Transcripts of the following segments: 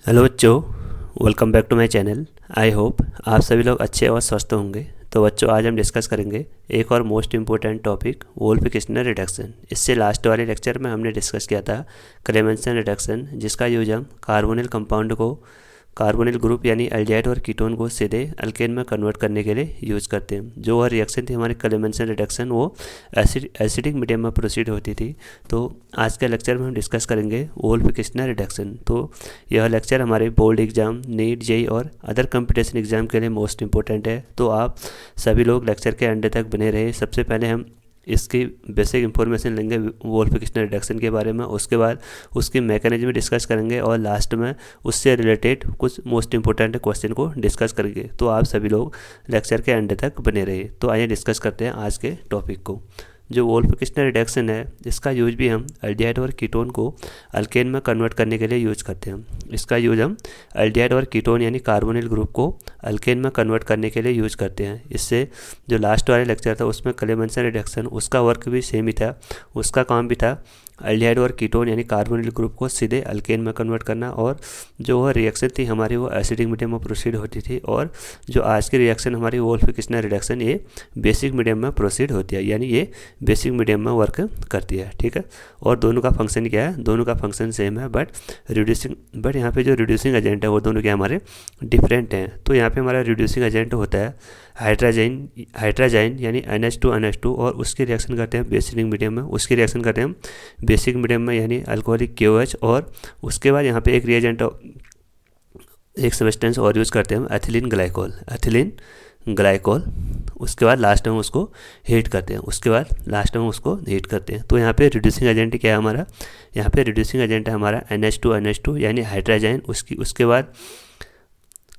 Hello बच्चों, welcome back to my channel. I hope आप सभी लोग अच्छे और स्वस्थ होंगे। तो बच्चों, आज हम डिस्कस करेंगे एक और most important topic, Wolff-Kishner reduction. इससे लास्ट वाले लेक्चर में हमने डिस्कस किया था क्लेमेंसन रिडक्शन, जिसका यूज हम कार्बोनिल कंपाउंड को, कार्बोनिल ग्रुप यानी एल्डिहाइड और कीटोन को सीधे अल्केन में कन्वर्ट करने के लिए यूज़ करते हैं। जो वह रिएक्शन थी हमारी क्लेमेंसन रिडक्शन, वो एसिडिक मीडियम में प्रोसीड होती थी। तो आज के लेक्चर में हम डिस्कस करेंगे वोल्फ-किश्नर रिडक्शन। तो यह लेक्चर हमारे बोर्ड एग्जाम, नीट, जेई और अदर कंपटीशन एग्जाम के लिए मोस्ट इंपॉर्टेंट है। तो आप सभी लोग लेक्चर के एंड तक बने रहे। सबसे पहले हम इसकी बेसिक इंफॉर्मेशन लेंगे वोल्फ-किश्नर रिडक्शन के बारे में, उसके बाद उसकी मैकेनिज्म डिस्कस करेंगे और लास्ट में उससे रिलेटेड कुछ मोस्ट इंपॉर्टेंट क्वेश्चन को डिस्कस करेंगे। तो आप सभी लोग लेक्चर के एंड तक बने रहिए। तो आइए डिस्कस करते हैं आज के टॉपिक को। जो वोल्फ-किश्नर रिडक्शन है, इसका यूज भी हम एल्डिहाइड और कीटोन को अल्केन में कन्वर्ट करने के लिए यूज करते हैं। इसका यूज हम एल्डिहाइड और कीटोन यानी कार्बोनिल ग्रुप को अल्केन में कन्वर्ट करने के लिए यूज करते हैं। इससे जो लास्ट वाले लेक्चर था उसमें क्लेमेंसन रिडक्शन, उसका वर्क भी सेम ही था। उसका काम भी था एल्डिहाइड और कीटोन यानी कार्बोनिल ग्रुप को सीधे अल्केन में कन्वर्ट करना, और जो वह रिएक्शन थी हमारी वो एसिडिक मीडियम में प्रोसीड होती थी। और जो आज की रिएक्शन हमारी वोल्फ-किश्नर रिडक्शन, ये बेसिक मीडियम में प्रोसीड होती है, यानी ये बेसिक मीडियम में वर्क करती है। ठीक है। और दोनों का फंक्शन क्या है? दोनों का फंक्शन सेम है, बट यहाँ पे जो रिड्यूसिंग एजेंट है वो दोनों क्या हमारे डिफरेंट हैं। तो यहाँ पे हमारा रिड्यूसिंग एजेंट होता है हाइड्राजाइन यानी NH2 और उसकी रिएक्शन करते हैं बेसिक मीडियम में। उसकी रिएक्शन करते हैं हम बेसिक मीडियम में यानी अल्कोहलिक KOH, और उसके बाद यहाँ पे एक रिएजेंट, एक सब्सटेंस और यूज़ करते हैं हम एथिलीन ग्लाइकोल। उसके बाद लास्ट में उसको हीट करते हैं। तो यहाँ पे रिड्यूसिंग एजेंट क्या है हमारा? यहाँ पे रिड्यूसिंग एजेंट है हमारा NH2 यानी हाइड्राजाइन,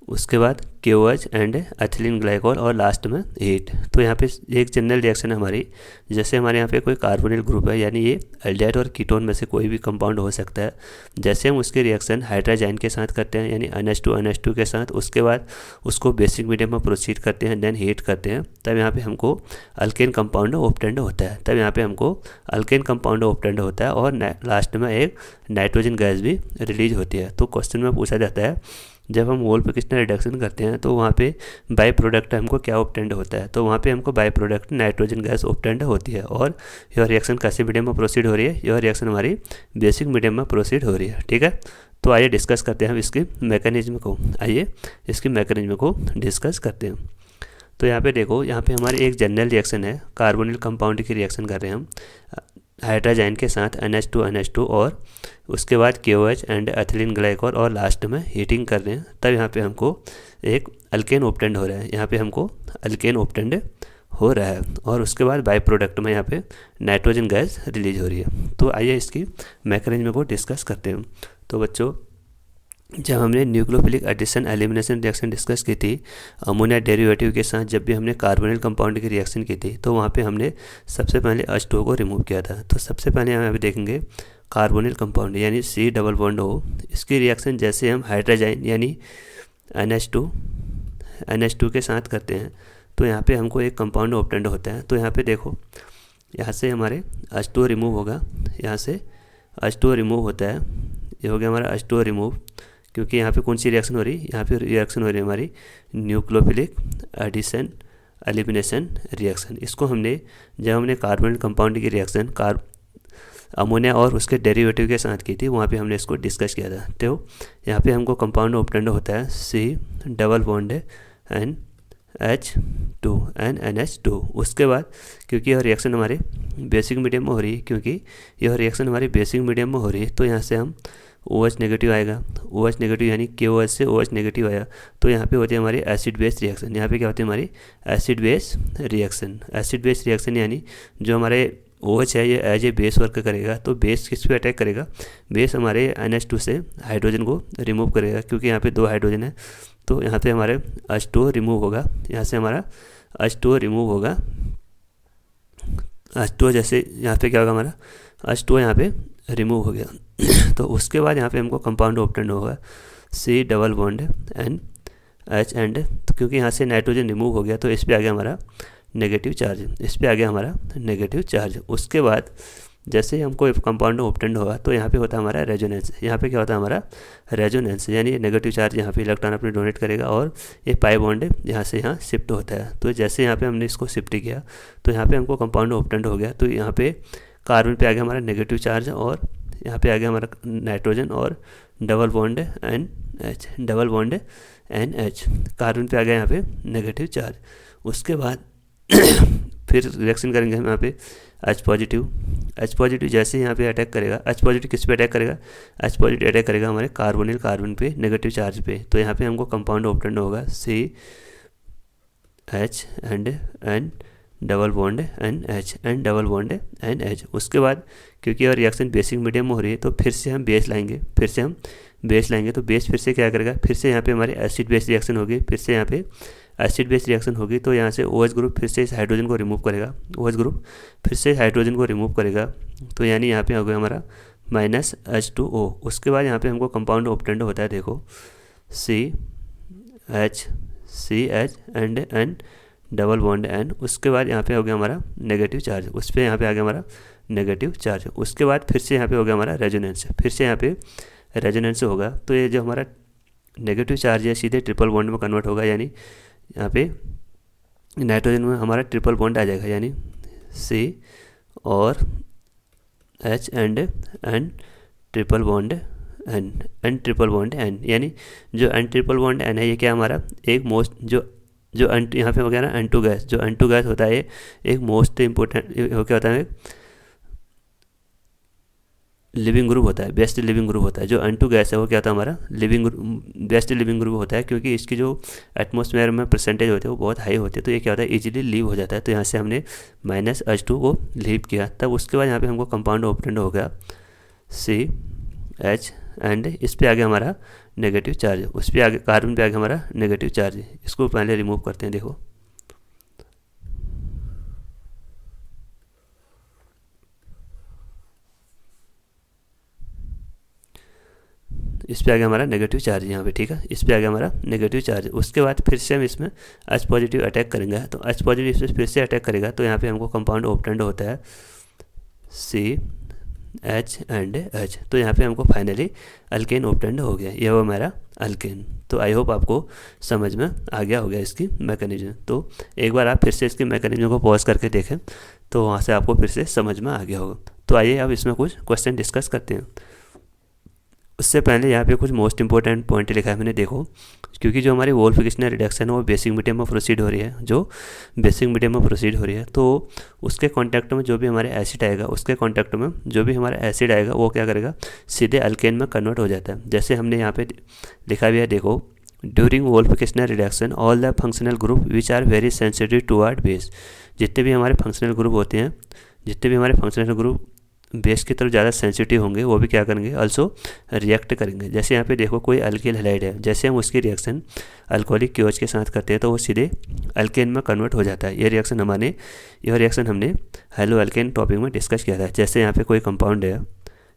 उसके बाद KOH एंड एथिलीन ग्लाइकोल, और लास्ट में हीट। तो यहाँ पे एक जनरल रिएक्शन है हमारी, जैसे हमारे यहाँ पे कोई कार्बोनिल ग्रुप है, यानी ये एल्डिहाइड और कीटोन में से कोई भी कंपाउंड हो सकता है। जैसे हम उसकी रिएक्शन हाइड्राजाइन के साथ करते हैं यानी NH2 के साथ, उसके बाद उसको बेसिक मीडियम में प्रोसीड करते हैं, देन हीट करते हैं, तब यहाँ पे हमको अल्केन कंपाउंड ऑब्टेंड होता है। और लास्ट में एक नाइट्रोजन गैस भी रिलीज होती है। तो क्वेश्चन में पूछा जाता है, जब हम वोल्फ-किश्नर रिडक्शन करते हैं तो वहाँ पे बाई प्रोडक्ट हमको क्या ऑब्टेंड होता है? तो वहाँ पे हमको by product nitrogen gas obtained होती है। और यह रिएक्शन कैसे मीडियम में प्रोसीड हो रही है? यह रिएक्शन हमारी बेसिक मीडियम में प्रोसीड हो रही है। ठीक है। तो आइए डिस्कस करते हैं हम इसकी मैकेनिज्म को डिस्कस करते हैं। तो यहाँ पे देखो, यहाँ पे हमारी एक जनरल रिएक्शन है, कार्बोनिल कंपाउंड की रिएक्शन कर रहे हैं हम हाइड्राजाइन के साथ NH2 और उसके बाद KOH एंड एथिलीन ग्लाइकोल, और लास्ट में हीटिंग कर रहे हैं, तब यहाँ पे हमको एक अल्केन ऑब्टेंड हो रहा है। और उसके बाद बाई प्रोडक्ट में यहाँ पे नाइट्रोजन गैस रिलीज हो रही है। तो आइए इसकी मैकेनिज्म को डिस्कस करते हैं। तो बच्चों, जब हमने nucleophilic addition elimination reaction discuss की थी अमोनिया डेरिवेटिव के साथ, जब भी हमने कार्बोनिल कंपाउंड की रिएक्शन की थी, तो वहाँ पे हमने सबसे पहले H2O को रिमूव किया था। तो सबसे पहले हम यहाँ पे देखेंगे कार्बोनिल कंपाउंड यानी C डबल बॉन्ड O, इसकी रिएक्शन जैसे हम हाइड्राजाइन यानी NH2 के साथ करते हैं, तो यहाँ पे हमको एक कंपाउंड ऑब्टेंड होता है। तो यहाँ पे देखो, यहाँ से हमारे H2O रिमूव होगा, यहाँ से H2O रिमूव होता है, ये हो गया हमारा H2O रिमूव। क्योंकि यहाँ पे कौन सी रिएक्शन हो रही है? यहाँ पे रिएक्शन हो रही है हमारी न्यूक्लियोफिलिक एडिशन एलिमिनेशन रिएक्शन। इसको जब हमने कार्बोनिल कंपाउंड की रिएक्शन अमोनिया और उसके डेरिवेटिव के साथ की थी, वहाँ पे हमने इसको डिस्कस किया था। तो यहाँ पे हमको कंपाउंड ऑब्टेंड होता है C डबल बॉन्ड NH2। उसके बाद क्योंकि यह रिएक्शन हमारे बेसिक मीडियम में हो रही है, तो यहाँ से हम OH नेगेटिव आएगा, OH नेगेटिव यानी KOH से OH नेगेटिव आया, तो यहाँ पे होती है हमारी एसिड बेस रिएक्शन। यहाँ पे क्या होती है हमारी एसिड बेस रिएक्शन यानी जो हमारे OH है ये एज ए बेस वर्क करेगा। तो बेस किस पे अटैक करेगा? बेस हमारे NH2 से हाइड्रोजन को रिमूव करेगा, क्योंकि यहाँ पे 2 हाइड्रोजन है। तो यहाँ पे हमारे H2O रिमूव होगा, यहाँ से हमारा H2O रिमूव होगा। H2O जैसे यहाँ पे क्या होगा, हमारा H2O यहाँ पे रिमूव हो गया। तो उसके बाद यहाँ पे हमको कंपाउंड ऑब्टेंड होगा C double bond NH and, तो क्योंकि यहाँ से नाइट्रोजन रिमूव हो गया, तो इस पे आ गया हमारा नेगेटिव चार्ज। उसके बाद जैसे ही हमको कंपाउंड ऑब्टेंड होगा तो यहाँ पे होता है हमारा रेजोनेंस। यहाँ पे क्या होता है हमारा रेजोनेंस, यानी नेगेटिव चार्ज यहाँ पे इलेक्ट्रॉन अपने डोनेट करेगा और ये पाई बॉन्ड यहाँ से यहाँ शिफ्ट होता है। तो जैसे यहाँ पे हमने इसको शिफ्ट किया तो यहाँ पे हमको कंपाउंड ऑब्टेंड हो गया। तो यहाँ पे कार्बन पे आ गया हमारा नेगेटिव चार्ज और यहाँ पे आ गया हमारा नाइट्रोजन और double bond NH, double bond NH। Carbon पे आ गया यहाँ पे नेगेटिव चार्ज। उसके बाद फिर रिएक्शन करेंगे हम यहाँ पे H पॉजिटिव जैसे यहाँ पे अटैक करेगा। H पॉजिटिव किस पे अटैक करेगा? H पॉजिटिव अटैक करेगा हमारे कार्बोनिल कार्बन पे नेगेटिव चार्ज पे। तो यहाँ पे हमको कंपाउंड ऑब्टेंड होगा CH and N double bond NH and double bond NH। उसके बाद क्योंकि और रिएक्शन बेसिक मीडियम में हो रही है तो फिर से हम बेस लाएंगे, तो बेस फिर से क्या करेगा? फिर से यहाँ पे हमारी एसिड बेस रिएक्शन होगी, फिर से यहाँ पे एसिड बेस रिएक्शन होगी। तो यहाँ से OH ग्रुप फिर से इस हाइड्रोजन को रिमूव करेगा, OH ग्रुप फिर से हाइड्रोजन को रिमूव करेगा। तो यानी यहाँ पे हो गया हमारा -H2O। उसके बाद यहाँ पे हमको कंपाउंड ऑब्टेंड होता है, देखो CH and N double bond N। उसके बाद यहाँ पे हो गया हमारा नेगेटिव चार्ज, उस पर यहाँ पे आ गया हमारा नेगेटिव चार्ज। उसके बाद फिर से यहाँ पे हो गया हमारा रेजोनेंस, फिर से यहाँ पे रेजोनेंस होगा। तो ये जो हमारा नेगेटिव चार्ज है सीधे ट्रिपल बॉन्ड में कन्वर्ट होगा, यानी यहाँ पे नाइट्रोजन में हमारा ट्रिपल बॉन्ड आ जाएगा, यानी C और H and N triple bond N triple bond N। यानी जो N ट्रिपल बॉन्ड N है ये क्या हमारा एक मोस्ट जो यहाँ पे हो गया ना N2 गैस, जो N2 गैस होता है एक मोस्ट इम्पोर्टेंट क्या होता है लिविंग ग्रुप होता है, बेस्ट लिविंग ग्रुप होता है। जो N2 गैस है वो क्या होता है हमारा बेस्ट लिविंग ग्रुप होता है, क्योंकि इसकी जो एटमॉस्फेयर में परसेंटेज होते हैं वो बहुत हाई होती है। तो ये क्या होता है इजीली लीव हो जाता है। तो यहाँ से हमने -H2 को लीव किया। तब उसके बाद यहाँ पे हमको कंपाउंड ऑब्टेंड हो गया CH एंड इस पे आ गया हमारा नेगेटिव चार्ज, उस पे आगे कार्बन पे आ गया हमारा नेगेटिव चार्ज। इसको पहले रिमूव करते हैं, देखो इस पे आ गया हमारा नेगेटिव चार्ज यहाँ पे, ठीक है, इस पे आ गया हमारा नेगेटिव चार्ज। उसके बाद फिर से हम इसमें H पॉजिटिव अटैक करेंगे, तो H पॉजिटिव इस पर फिर से अटैक करेगा। तो यहाँ पे हमको कंपाउंड ऑब्टेंड होता है CH एंड H। तो यहाँ पे हमको फाइनली अल्केन ऑब्टेंड हो गया, यह वो हमारा अल्केन। तो आई होप आपको समझ में आ गया होगा इसकी मैकेनिज्म। तो एक बार आप फिर से इसकी मैकेनिज्म को पॉज करके देखें तो वहाँ से आपको फिर से समझ में आ गया होगा। तो आइए अब इसमें कुछ क्वेश्चन डिस्कस करते हैं। उससे पहले यहाँ पे कुछ मोस्ट इंपॉर्टेंट पॉइंट लिखा है मैंने, देखो क्योंकि जो हमारी वोल्फिकेशनल रिडक्शन है वो बेसिक मीडियम में प्रोसीड हो रही है, तो उसके कॉन्टैक्ट में जो भी हमारे एसिड आएगा, उसके कॉन्टैक्ट में जो भी हमारा एसिड आएगा वो क्या करेगा सीधे अल्केन में कन्वर्ट हो जाता है। जैसे हमने यहाँ पे लिखा भी है, देखो during Wolff Kishner reduction all the functional group which are very sensitive toward base. जितने भी हमारे फंक्शनल ग्रुप होते हैं, जितने भी हमारे फंक्शनल ग्रुप बेस की तरफ ज़्यादा सेंसिटिव होंगे वो भी क्या करेंगे ऑल्सो रिएक्ट करेंगे। जैसे यहाँ पे देखो कोई अल्किल हैलाइड है, जैसे हम उसकी रिएक्शन अल्कोहलिक क्योच के साथ करते हैं तो वो सीधे अल्केन में कन्वर्ट हो जाता है। यह रिएक्शन हमने हेलो अल्केन टॉपिक में डिस्कस किया था। जैसे यहाँ पे कोई कंपाउंड है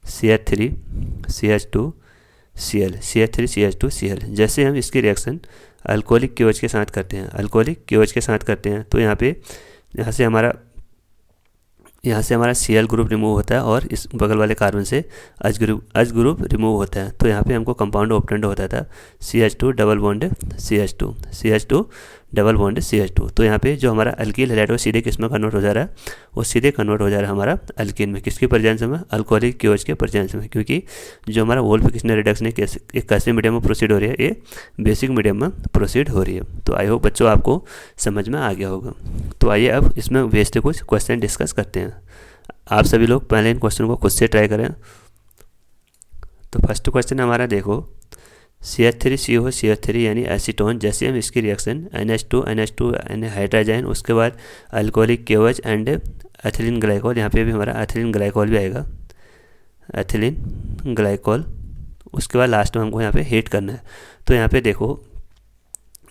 CH3CH2Cl, जैसे हम इसकी रिएक्शन अल्कोहलिक क्योच के साथ करते हैं तो यहाँ से हमारा Cl ग्रुप रिमूव होता है और इस बगल वाले कार्बन से H ग्रुप रिमूव होता है। तो यहाँ पे हमको कंपाउंड ऑब्टेंड होता था CH2 डबल बॉन्ड CH2। तो यहाँ पे जो हमारा अल्कील हैलाइड है वो सीधे किस में कन्वर्ट हो जा रहा है, वो सीधे कन्वर्ट हो जा रहा है हमारा अल्कीन में। किसके प्रेजेंस में? अल्कोहलिक क्योच के प्रेजेंस में, क्योंकि जो हमारा वोल्फिकेशनल रिडक्शन है एक कैसे मीडियम में प्रोसीड हो रही है, ये बेसिक मीडियम में प्रोसीड हो रही है। तो आई होप बच्चों आपको समझ में आ गया होगा। तो आइए अब इसमें बेस्ड कुछ क्वेश्चन डिस्कस करते हैं। आप सभी लोग पहले इन क्वेश्चन को खुद से ट्राई करें। तो फर्स्ट क्वेश्चन हमारा देखो CH3COCH3 यानी एसीटोन, जैसे हम इसकी रिएक्शन NH2 यानी हाइड्रोजन, उसके बाद alcoholic KOH and ethylene glycol, यहाँ पे भी हमारा एथिलीन ग्लाइकोल भी आएगा, एथिलीन ग्लाइकोल। उसके बाद लास्ट में हमको यहाँ पे हीट करना है। तो यहाँ पे देखो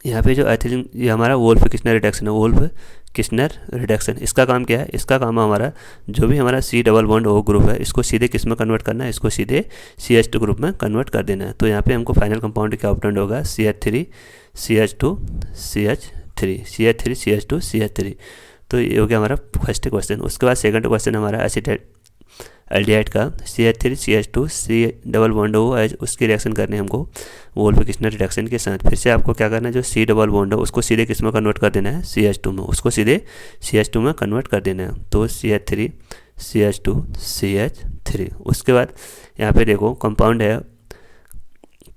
यहाँ पे जो एथिलीन, ये हमारा वोल्फिकेशनल रिडक्शन, इसका काम क्या है? इसका काम है हमारा जो भी हमारा C double bond O group है इसको सीधे किस में कन्वर्ट करना है, इसको सीधे CH2 ग्रुप में कन्वर्ट कर देना है। तो यहाँ पे हमको फाइनल कंपाउंड क्या ऑब्टेंड होगा CH3CH2CH3। तो ये हो गया हमारा फर्स्ट क्वेश्चन। उसके बाद सेकंड क्वेश्चन हमारा एल्डिहाइड का CH3CH2 C डबल बॉन्ड हो एज उसकी रिएक्शन करनी है हमको वोल्फिकेशनर रिडक्शन के साथ। फिर से आपको क्या करना है, जो C डबल बॉन्ड हो उसको सीधे किस में कन्वर्ट कर देना है, CH2 में, उसको सीधे CH2 में कन्वर्ट कर देना है। तो CH3 CH2 CH3। उसके बाद यहाँ पे देखो कंपाउंड है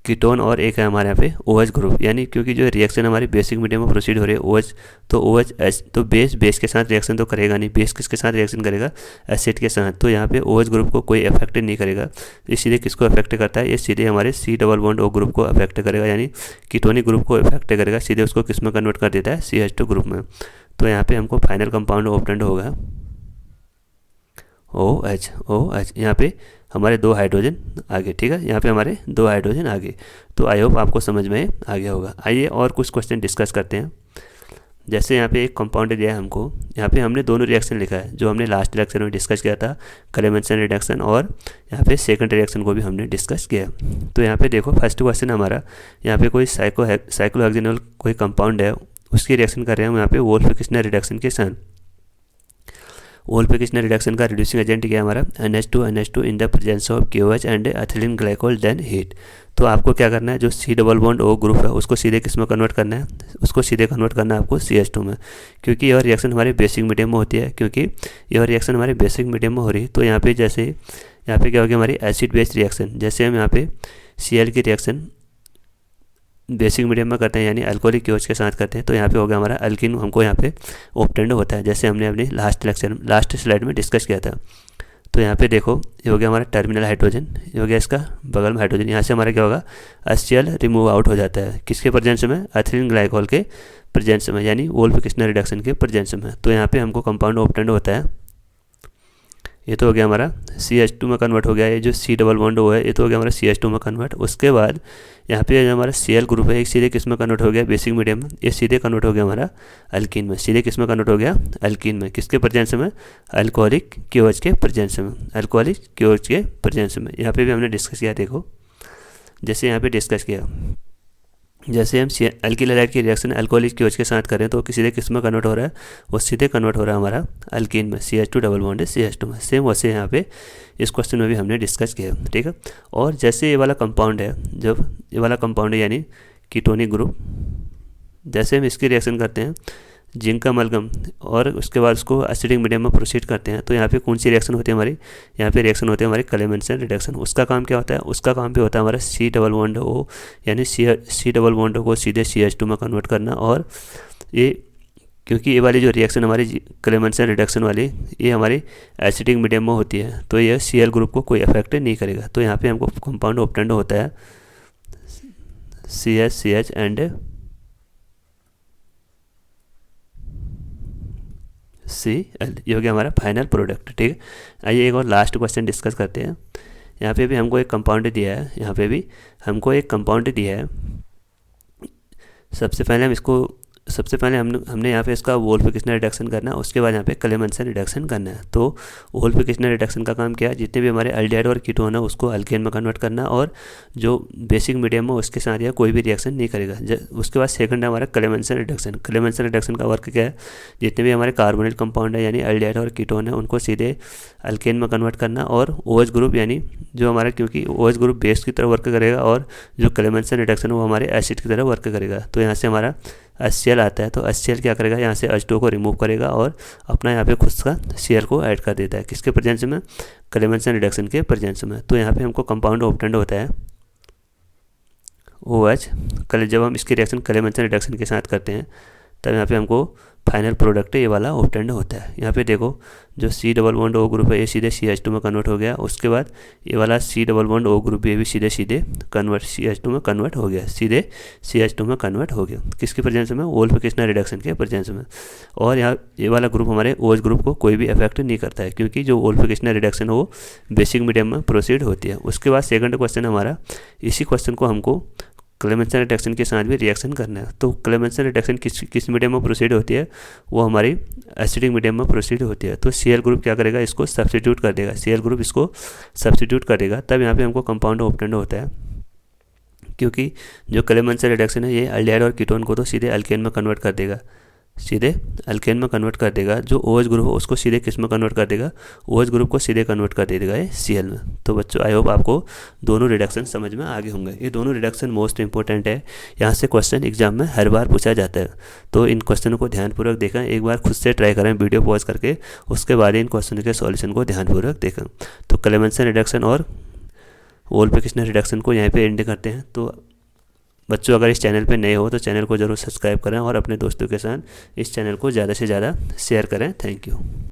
कीटोन और एक है हमारे यहाँ पे OH ग्रुप, यानी क्योंकि जो रिएक्शन हमारी बेसिक मीडियम में प्रोसीड हो रही है OH, तो OH तो बेस के साथ रिएक्शन तो करेगा नहीं, बेस किसके साथ रिएक्शन करेगा, एसिड के साथ। तो यहाँ पे OH ग्रुप को कोई अफेक्ट नहीं करेगा। ये सीधे किसको अफेक्ट करता है, ये सीधे हमारे C double bond O group को अफेक्ट करेगा, यानी कीटोनिक ग्रुप को अफेक्ट करेगा, सीधे उसको किस में कन्वर्ट कर देता है, CH2 ग्रुप में। तो यहाँ पे हमको फाइनल कंपाउंड ऑब्टेंड होगा OH। यहाँ पे हमारे 2 हाइड्रोजन आ गए, ठीक है, यहाँ पे हमारे 2 हाइड्रोजन आ गए। तो आई होप आपको समझ में आ गया होगा। आइए और कुछ क्वेश्चन डिस्कस करते हैं। जैसे यहाँ पे एक कंपाउंड दिया है हमको, यहाँ पे हमने दोनों रिएक्शन लिखा है जो हमने लास्ट लेक्चर में डिस्कस किया था, क्लेमेंसन रिडक्शन, और यहाँ पे सेकंड रिएक्शन को भी हमने डिस्कस किया। तो यहाँ पे देखो फर्स्ट क्वेश्चन हमारा, यहाँ पे कोई साइक्लोहेक्सेनॉल कोई कंपाउंड है, उसकी रिएक्शन कर रहे हैं हम यहाँ पे वोल्फिकेशनर रिडक्शन के साथ। वोल्फिकेशनर रिडक्शन का रिड्यूसिंग एजेंट क्या है हमारा, NH2 in the presence of KOH and ethylene glycol then heat. तो आपको क्या करना है, जो C double bond O group है उसको सीधे किस में कन्वर्ट करना है, उसको सीधे कन्वर्ट करना है आपको CH2 में, क्योंकि यह रिएक्शन हमारे बेसिक मीडियम में होती है। क्योंकि यह रिएक्शन हमारे बेसिक मीडियम में हो रही है, तो यहाँ पे जैसे यहाँ पे क्या होगी हमारी एसिड बेस्ड रिएक्शन, जैसे हम यहाँ पे Cl की रिएक्शन बेसिक मीडियम में करते हैं, यानी अल्कोहलिक KOH के साथ करते हैं, तो यहाँ पे होगा हमारा अल्किन हमको यहाँ पे ऑब्टेंड होता है, जैसे हमने अपनी लास्ट स्लाइड में डिस्कस किया था। तो यहाँ पे देखो ये हो गया हमारा टर्मिनल हाइड्रोजन, ये हो गया इसका बगल में हाइड्रोजन, यहाँ से हमारा क्या होगा, HCl रिमूव आउट हो जाता है, किसके प्रेजेंस में, एथिलीन ग्लाइकोल के प्रेजेंस में, यानी वोल्फिकेशनर रिडक्शन के प्रेजेंस में। तो यहाँ पे हमको कंपाउंड ऑब्टेंड होता है, ये तो हो गया हमारा CH2 में कन्वर्ट हो गया, ये जो C डबल बॉन्ड O है ये तो हो गया हमारा CH2 में कन्वर्ट। उसके बाद यहाँ पे जो हमारा Cl ग्रुप है एक सीधे किस में कन्वर्ट हो गया, बेसिक मीडियम में, ये सीधे कन्वर्ट हो गया हमारा अल्कीन में, सीधे किस में कन्वर्ट हो गया, अल्कीन में, किसके प्रेजेंस में, अल्कोहलिक KOH के प्रेजेंस में, अल्कोहलिक KOH के प्रेजेंस में। यहाँ पे भी हमने डिस्कस किया, देखो जैसे यहाँ पे डिस्कस किया, जैसे हम अल्किल हैलाइड की रिएक्शन अल्कोहलिक KOH के साथ करें तो सीधे किस में कन्वर्ट हो रहा है, वो सीधे कन्वर्ट हो रहा है हमारा अल्कीन में, CH2 डबल बॉन्ड CH2 में। सेम वैसे यहाँ पे इस क्वेश्चन में भी हमने डिस्कस किया, ठीक है। और जैसे ये वाला कंपाउंड है, जब ये वाला कंपाउंड है यानी कीटोनिक ग्रुप, जैसे हम इसकी रिएक्शन करते हैं जिंक का अमलगम और उसके बाद उसको एसिडिक मीडियम में प्रोसीड करते हैं, तो यहाँ पे कौन सी रिएक्शन होती है हमारी, यहाँ पे रिएक्शन होती है हमारी क्लेमेंसन रिडक्शन। उसका काम क्या होता है, उसका काम भी होता है हमारा C डबल बॉन्ड O, यानी C डबल बॉन्ड O को सीधे CH2 में कन्वर्ट करना। और ये क्योंकि ये वाली जो रिएक्शन हमारी क्लेमेंसन रिडक्शन वाली, ये हमारी एसिडिक मीडियम में होती है, तो यह Cl ग्रुप को कोई अफेक्ट नहीं करेगा। तो यहाँ पर हमको कंपाउंड ऑब्टेंड होता है CH एंड Cl, ये हो गया हमारा फाइनल प्रोडक्ट, ठीक है। आइए एक और लास्ट क्वेश्चन डिस्कस करते हैं। यहाँ पे भी हमको एक कंपाउंड दिया है, यहाँ पे भी हमको एक कंपाउंड दिया है। सबसे पहले हमने यहाँ पे इसका वोल्फिकेशनर रिडक्शन करना है, उसके बाद यहाँ पे क्लेमेंसन रिडक्शन करना है। तो वोल्फिकेशनर रिडक्शन का काम क्या है, जितने भी हमारे एल्डिहाइड और कीटोन है उसको अल्केन में कन्वर्ट करना, और जो बेसिक मीडियम है उसके साथ यह कोई भी रिएक्शन नहीं करेगा। उसके बाद सेकंड है हमारा क्लेमेंसन रिडक्शन। क्लेमेंसन रिडक्शन का वर्क क्या है, जितने भी हमारे कार्बोनिल कंपाउंड है यानी एल्डिहाइड और कीटोन है उनको सीधे अल्केन में कन्वर्ट करना, और OH ग्रुप यानी जो हमारा, क्योंकि OH ग्रुप बेस की तरह वर्क करेगा और जो क्लेमेंसन रिडक्शन है वो हमारे एसिड की तरह वर्क करेगा। तो यहाँ से हमारा HCl आता है, तो HCl क्या करेगा, यहाँ से H2 को रिमूव करेगा और अपना यहाँ पे खुद का Cl को ऐड कर देता है, किसके प्रेजेंस में, क्लेमेंसन रिडक्शन के प्रेजेंस में। तो यहाँ पे हमको कंपाउंड ऑब्टेंड होता है OH। जब हम इसकी रिएक्शन क्लेमेंसन रिडक्शन के साथ करते हैं तब यहाँ पे हमको फाइनल प्रोडक्ट ये वाला ऑब्टेंड होता है। यहाँ पे देखो जो C double bond O group है ये सीधे CH2 में कन्वर्ट हो गया, उसके बाद ये वाला C double bond O group ये भी सीधे कन्वर्ट CH2 में कन्वर्ट हो गया, सीधे CH2 में कन्वर्ट हो गया, किसके प्रेजेंस में, वोल्फिकेशनर रिडक्शन के प्रेजेंस में। और यहाँ ये वाला ग्रुप हमारे OH ग्रुप को कोई भी अफेक्ट नहीं करता है, क्योंकि जो वोल्फिकेशनर रिडक्शन है वो बेसिक मीडियम में प्रोसीड होती है। उसके बाद सेकंड क्वेश्चन हमारा, इसी क्वेश्चन को हमको क्लेमेंसन रिडक्शन के साथ भी रिएक्शन करना है। तो क्लेमेंसन रिडक्शन किस मीडियम में प्रोसीड होती है, वो हमारी एसिडिक मीडियम में प्रोसीड होती है। तो Cl ग्रुप क्या करेगा, इसको सब्स्टिट्यूट कर देगा, Cl ग्रुप इसको सब्स्टिट्यूट कर देगा, तब यहाँ पे हमको कंपाउंड ऑब्टेंड होता है। क्योंकि जो क्लेमेंसन रिडक्शन है ये एल्डिहाइड और कीटोन को तो सीधे अल्केन में कन्वर्ट कर देगा, सीधे अल्केन में कन्वर्ट कर देगा, जो OH ग्रुप हो उसको सीधे किस में कन्वर्ट कर देगा, OH ग्रुप को सीधे कन्वर्ट कर देगा ये Cl में। तो बच्चों आई होप आपको दोनों रिडक्शन समझ में आगे होंगे। ये दोनों रिडक्शन मोस्ट इंपॉर्टेंट है, यहाँ से क्वेश्चन एग्जाम में हर बार पूछा जाता है। तो इन क्वेश्चनों को ध्यानपूर्वक देखें, एक बार खुद से ट्राई करें वीडियो पॉज करके, उसके बाद इन क्वेश्चन के सॉल्यूशन को ध्यानपूर्वक देखें। तो क्लेमेंसन रिडक्शन और वोल्फ-किश्नर रिडक्शन को यहाँ पे एंड करते हैं। तो बच्चों अगर इस चैनल पे नए हो तो चैनल को ज़रूर सब्सक्राइब करें और अपने दोस्तों के साथ इस चैनल को ज़्यादा से ज़्यादा शेयर करें। Thank you.